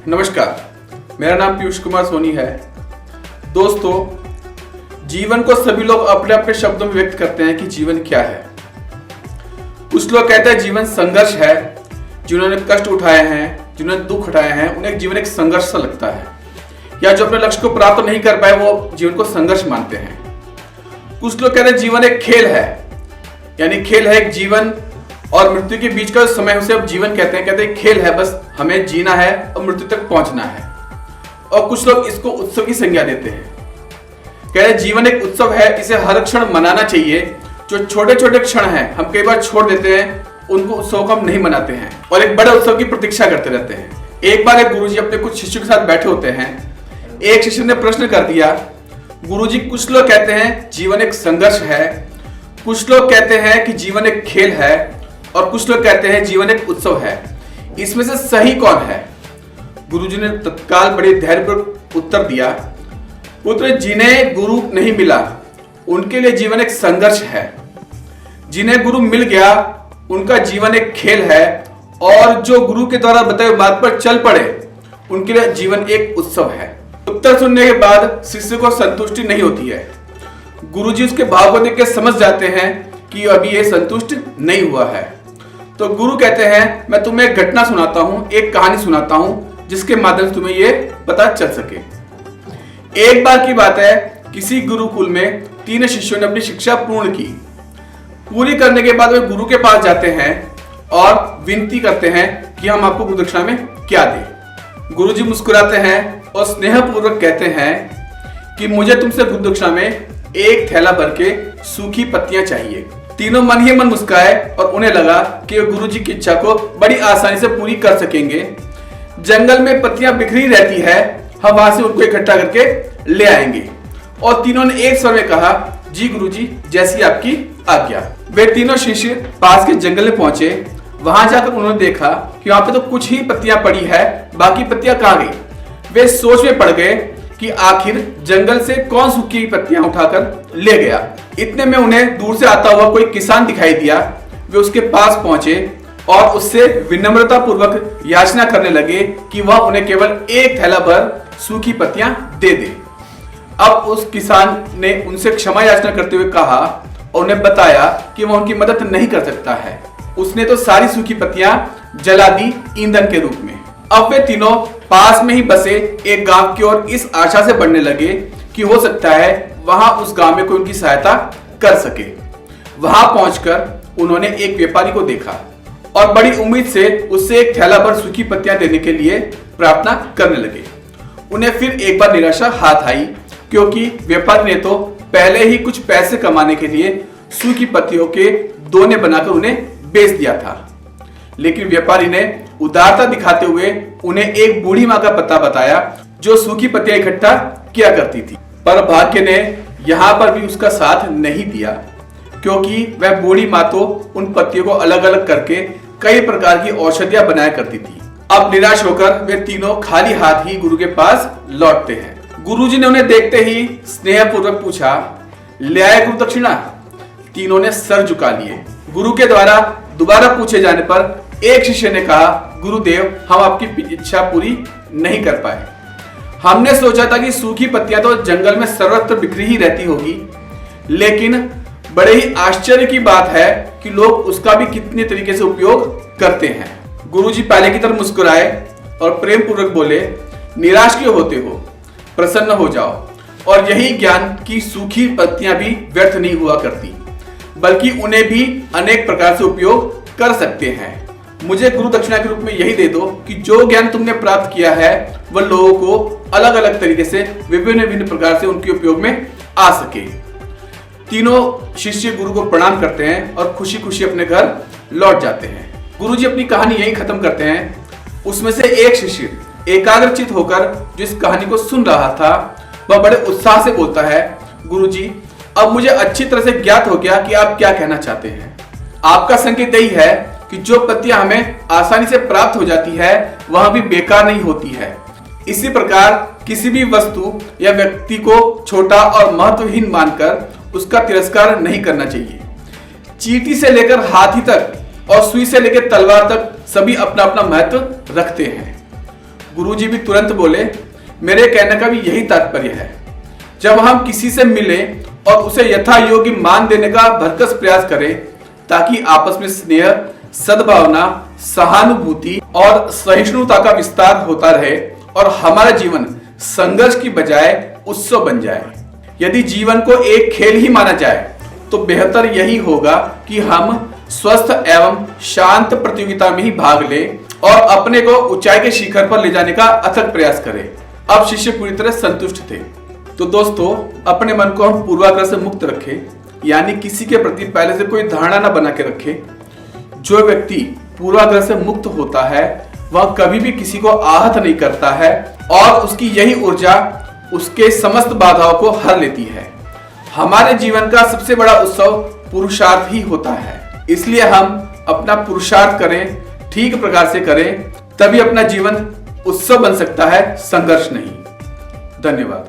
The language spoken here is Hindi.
नमस्कार, मेरा नाम पीयूष कुमार सोनी है। दोस्तों, जीवन को सभी लोग अपने अपने शब्दों में व्यक्त करते हैं कि जीवन क्या है। कुछ लोग कहते हैं जीवन संघर्ष है। जिन्होंने कष्ट उठाए हैं, जिन्होंने दुख उठाए हैं, उन्हें जीवन एक संघर्ष सा लगता है, या जो अपने लक्ष्य को प्राप्त नहीं कर पाए वो जीवन को संघर्ष मानते हैं। कुछ लोग कहते हैं जीवन एक खेल है, यानी खेल है एक जीवन और मृत्यु के बीच का समय, उसे अब जीवन कहते हैं खेल है, बस हमें जीना है और मृत्यु तक पहुंचना है। और कुछ लोग इसको उत्सव की संज्ञा देते हैं, कहते हैं जीवन एक उत्सव है, इसे हर क्षण मनाना चाहिए। जो छोटे छोटे क्षण हैं हम कई बार छोड़ देते हैं, उनको उत्सव को हम नहीं मनाते हैं और एक बड़े उत्सव की प्रतीक्षा करते रहते हैं। एक बार एक गुरुजी अपने कुछ शिष्यों के साथ बैठे होते हैं। एक शिष्य ने प्रश्न कर दिया, गुरुजी कुछ लोग कहते हैं जीवन एक संघर्ष है, कुछ लोग कहते हैं कि जीवन एक खेल है और कुछ लोग कहते हैं जीवन एक उत्सव है, इसमें से सही कौन है? गुरुजी ने तत्काल बड़े धैर्यपूर्वक उत्तर दिया, पुत्र, जिन्हें गुरु नहीं मिला उनके लिए जीवन एक संघर्ष है, जिन्हें गुरु मिल गया उनका जीवन एक खेल है, और जो गुरु के द्वारा बताए मार्ग पर चल पड़े उनके लिए जीवन एक उत्सव है। उत्तर सुनने के बाद शिष्य को संतुष्टि नहीं होती है। गुरुजी उसके भाव को देख के समझ जाते हैं कि अभी ये संतुष्ट नहीं हुआ है। तो गुरु कहते हैं, मैं तुम्हें एक घटना सुनाता हूं, एक कहानी सुनाता हूं, जिसके माध्यम से तुम्हें ये पता चल सके। एक बार की बात है, किसी गुरुकुल में 3 शिष्यों ने अपनी शिक्षा पूर्ण की। पूरी करने के बाद वे गुरु के पास जाते हैं और विनती करते हैं कि हम आपको गुरु दक्षिणा में क्या दें। गुरुजी मुस्कुराते हैं और स्नेहपूर्वक कहते हैं कि मुझे तुमसे गुरु दक्षिणा में एक थैला भर के सूखी पत्तियां चाहिए। तीनों मन ही मन मुस्काए और उन्हें लगा कि वे गुरुजी की इच्छा को बड़ी आसानी से पूरी कर सकेंगे। जंगल में पत्तियां बिखरी रहती है, हम वहां से उनको इकट्ठा करके ले आएंगे। और तीनों ने एक स्वर में कहा, जी गुरुजी, जैसी आपकी आज्ञा। वे तीनों शिष्य पास के जंगल में पहुंचे। वहां जाकर उन्होंने देखा कि वहां पे तो कुछ ही पत्तियां पड़ी है, बाकी पत्तियां कहां गई। वे सोच में पड़ गए कि आखिर जंगल से कौन सूखी पत्तियां उठाकर ले गया। इतने में उन्हें दूर से आता हुआ कोई किसान दिखाई दिया। वे उसके पास पहुंचे और उससे विनम्रता पूर्वक याचना करने लगे कि वह उन्हें केवल एक थैला भर सूखी पत्तियां दे दे। अब उस किसान ने उनसे क्षमा याचना करते हुए कहा और उन्हें बताया कि वह उनकी मदद नहीं कर सकता है। उसने तो सारी सूखी पत्तियां जला दी ईंधन के रूप में। अब वे तीनों पास में ही बसे एक गांव की ओर इस आशा से बढ़ने लगे कि हो सकता है वहां उस गांव में कोई उनकी सहायता कर सके। वहां पहुंचकर उन्होंने एक व्यापारी को देखा और बड़ी उम्मीद से उससे एक थैला भर सूखी पत्तियां देने के लिए प्रार्थना करने लगे। उन्हें फिर एक बार निराशा हाथ आई, क्योंकि व्यापारी ने तो पहले ही कुछ पैसे कमाने के लिए सूखी पत्तियों के दोने बनाकर उन्हें बेच दिया था। लेकिन व्यापारी ने उदारता दिखाते हुए उन्हें एक बूढ़ी मां का पता बताया जो सूखी पत्तियां इकट्ठा किया करती थी। पर भाग्य ने यहां पर भी उसका साथ नहीं दिया, क्योंकि वह बूढ़ी मां तो उन पत्तियों को अलग अलग करके कई प्रकार की औषधियां बनाया करती थी। अब निराश होकर वे तीनों खाली हाथ ही गुरु के पास लौटते हैं। गुरुजी ने उन्हें देखते ही स्नेहपूर्वक पूछा, ले आए गुरु दक्षिणा? तीनों ने सर झुका लिए। गुरु के द्वारा दोबारा पूछे जाने पर एक शिष्य ने कहा, गुरुदेव, हम आपकी इच्छा पूरी नहीं कर पाए। हमने सोचा था कि सूखी पत्तियां तो जंगल में सर्वत्र बिखरी ही रहती होगी, लेकिन बड़े ही आश्चर्य की बात है कि लोग उसका भी कितने तरीके से उपयोग करते हैं। गुरुजी पहले की तरह मुस्कुराए और प्रेम पूर्वक बोले, निराश क्यों होते हो, प्रसन्न हो जाओ। और यही ज्ञान की सूखी पत्तियां भी व्यर्थ नहीं हुआ करती, बल्कि उन्हें भी अनेक प्रकार से उपयोग कर सकते हैं। मुझे गुरु दक्षिणा के रूप में यही दे दो कि जो ज्ञान तुमने प्राप्त किया है वह लोगों को अलग अलग तरीके से विभिन्न विभिन्न प्रकार से उनके उपयोग में आ सके। तीनों शिष्य गुरु को प्रणाम करते हैं और खुशी खुशी अपने घर लौट जाते हैं। गुरुजी अपनी कहानी यही खत्म करते हैं। उसमें से एक शिष्य एकाग्रचित होकर जिस कहानी को सुन रहा था वह बड़े उत्साह से बोलता है, गुरुजी, अब मुझे अच्छी तरह से ज्ञात हो गया कि आप क्या कहना चाहते हैं। आपका संकेत यही है कि जो पत्तियां हमें आसानी से प्राप्त हो जाती है वह भी बेकार नहीं होती है। इसी प्रकार किसी भी वस्तु या व्यक्ति को छोटा और महत्वहीन मानकर उसका तिरस्कार नहीं करना चाहिए। चींटी से लेकर हाथी तक और सुई से लेकर तलवार तक सभी अपना अपना महत्व रखते हैं। गुरुजी भी तुरंत बोले, मेरे कहने का भी यही तात्पर्य है। जब हम किसी से मिले और उसे यथा योग्य मान देने का भरकस प्रयास करें ताकि आपस में स्नेह, सद्भावना, सहानुभूति और सहिष्णुता का विस्तार होता रहे और हमारा जीवन संघर्ष की बजाय उत्सव बन जाए। यदि जीवन को एक खेल ही माना जाए तो बेहतर यही होगा कि हम स्वस्थ एवं शांत प्रतियोगिता में ही भाग लें और अपने को ऊंचाई के शिखर पर ले जाने का अथक प्रयास करें। अब शिष्य पूरी तरह संतुष्ट थे। तो दोस्तों, अपने मन को हम पूर्वाग्रह से मुक्त रखें, यानी किसी के प्रति पहले से कोई धारणा न बना के रखें। जो व्यक्ति पूर्वाग्रह से मुक्त होता है वह कभी भी किसी को आहत नहीं करता है और उसकी यही ऊर्जा उसके समस्त बाधाओं को हर लेती है। हमारे जीवन का सबसे बड़ा उत्सव पुरुषार्थ ही होता है, इसलिए हम अपना पुरुषार्थ करें, ठीक प्रकार से करें, तभी अपना जीवन उत्सव बन सकता है, संघर्ष नहीं। धन्यवाद।